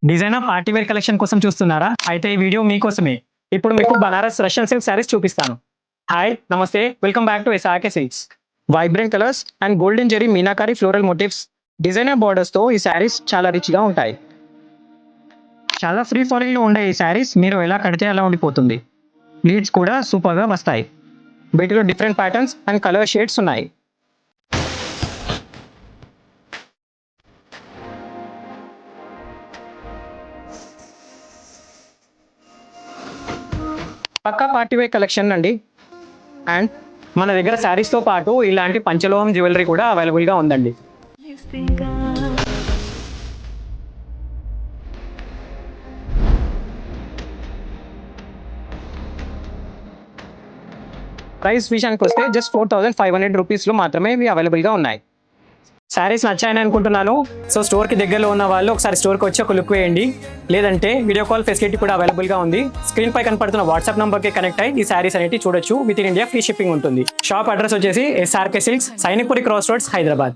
Designer party wear collection కోసం చూస్తున్నారా? అయితే ఈ వీడియో మీకోసమే. ఇప్పుడు మీకు బనారస్ రష్యన్ సిల్క్ శారీస్ చూపిస్తాను. Hi, namaste, welcome back to SRK silks. Vibrant colours and golden zari meenakari floral motifs, designer బార్డర్స్తో ఈ శారీస్ చాలా రిచ్గా ఉంటాయి. చాలా ఫ్రీ ఫాలింగ్లో ఉండే ఈ శారీస్ మీరు ఎలా కడితే అలా ఉండిపోతుంది. లీడ్స్ కూడా సూపర్గా వస్తాయి. వీటిలో different patterns and colour shades ఉన్నాయి. పక్కా పార్టీ వేర్ కలెక్షన్ అండి. అండ్ మన దగ్గర శారీస్తో పాటు ఇలాంటి పంచలోహం జ్యువెలరీ కూడా అవైలబుల్గా ఉందండి. ప్రైస్ విషయానికి వస్తే జస్ట్ 4500 రూపీస్లో మాత్రమే ఇవి అవైలబుల్గా ఉన్నాయి. శారీస్ నచ్చాయని అనుకుంటున్నాను. సో స్టోర్కి దగ్గరలో ఉన్న వాళ్ళు ఒకసారి స్టోర్కి వచ్చి ఒక లుక్ వేయండి. లేదంటే వీడియో కాల్ ఫెసిలిటీ కూడా అవైలబుల్గా ఉంది. స్క్రీన్ పై కనపడుతున్న వాట్సాప్ నంబర్కి కనెక్ట్ అయ్యి ఈ శారీస్ అనేవి చూడొచ్చు. With in India free shipping ఉంటుంది. షాప్ అడ్రస్ వచ్చేసి SRK silks, Sainikpuri cross roads, Hyderabad.